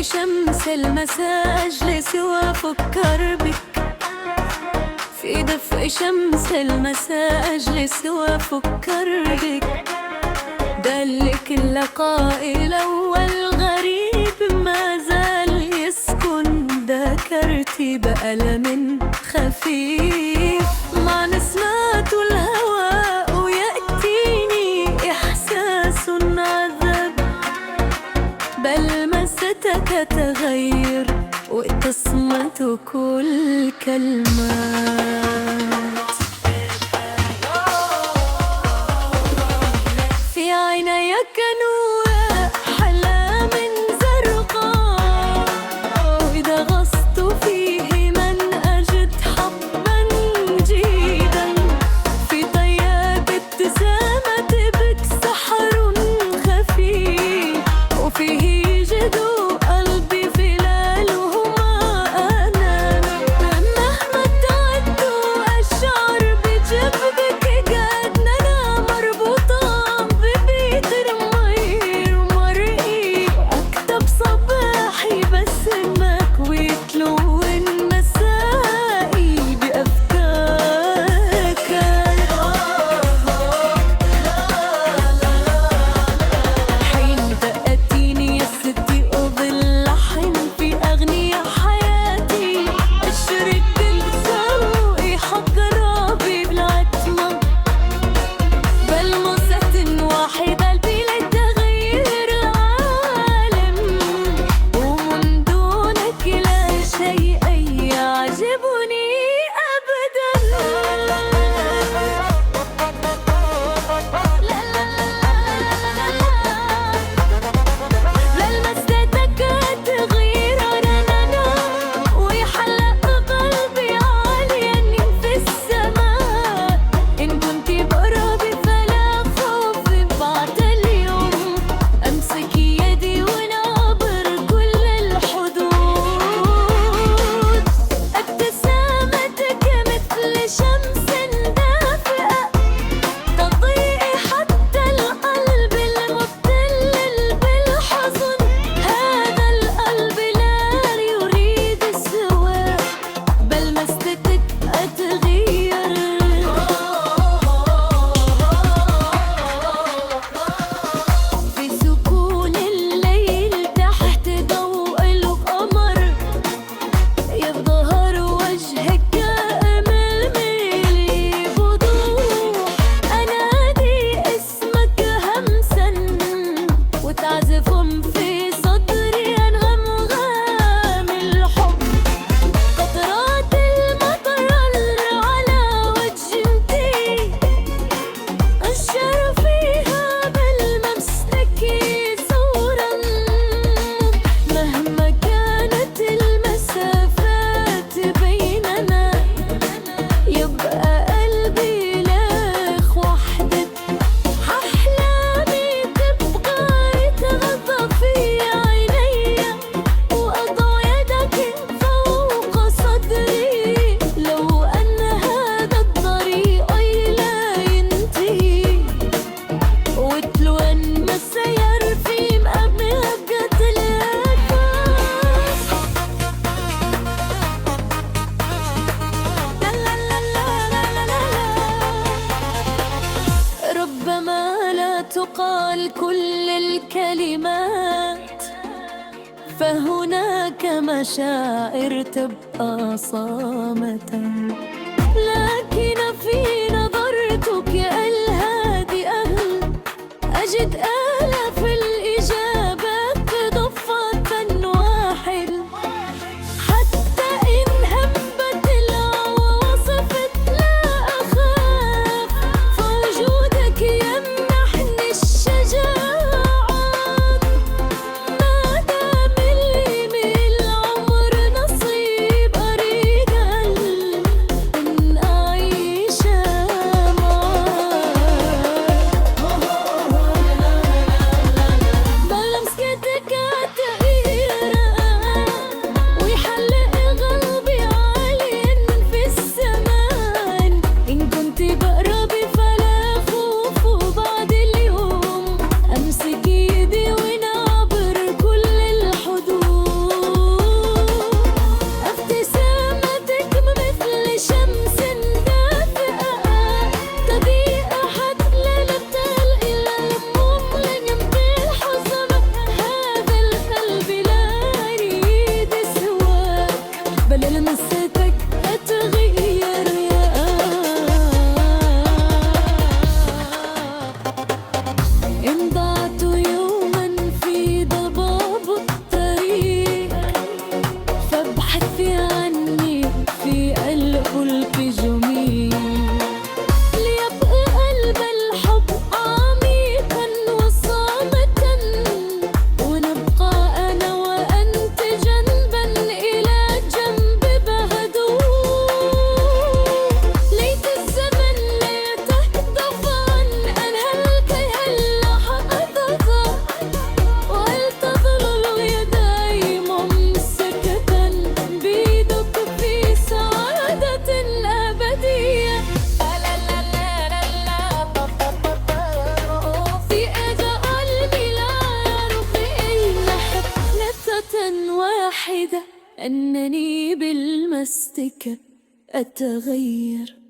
شمس المساء أجلس وأفكر بك، في دفء شمس المساء أجلس وأفكر بك. دلك اللقاء الأول غريب ما زال يسكن ذاكرتي بألم خفيف. مع نسمات الهواء يأتيني إحساس عذاب، بلمستك تغير وتصمت كل كلمات. في عينيك نور حلام زرقاء، إذا غصت فيه من أجد حبا جديدا. في طياب ابتسامة بك سحر خفي، وفيه جدو قلبي ظلالهما أنا. مهما ابتعدت أشعر بجنبك كأننا مربوطان ببيت المير مرئي. أكتب صباحي باسمك ويتلون مسائي بأفكارك. حين تأتيني يا ستي أظل لحن في أغنية حياتي، أشرق بسوقي حق ربي بالعتمة. بلمسة واحدة بلا تغيير العالم، ومن دونك لا شيء يعجبني أبدا. بلمستك تغير رننا، ويحلق قلبي عاليا في السماء. إن كنت بقربي فلا خوف بعد اليوم، أمسك يدي ونعبر كل الحدود. ابتسامتك مثل شمس دافئة تضيء حتى القلب المبتل بالحزن. هذا القلب لا يريد السواء، بلمستك أتغير. في سكون الليل تحت ضوء القمر يظهر وجهك أمامي بوضوح. أنادي اسمك همسا وتعزف في صدري أنغام الحب. قطرات المطر على وجهتي أشعر فيها بلمسك صورا. مهما كانت المسافات بيننا يبقى قلبي لك وحدة. أحلامي تبقى تغطى في عيني، وأضع يدك فوق صدري. لو أن هذا الطريق لا ينتهي، وتلون مسير في أبهجة الأنفاس. لا لا لا لا لا لا لا. ربما لا تقال كل الكلمات، فهناك مشاعر تبقى صامتة. لكن في نظرتك الهادئة أجد آلاف الإجابات ضفة واحدة. حتى إن هبت العواصف لا أخاف، فوجودك يمنحني الشجاعة. ما دام لي من العمر نصيب أريد أن أعيش معك. واحدة أنني بالمستك أتغير.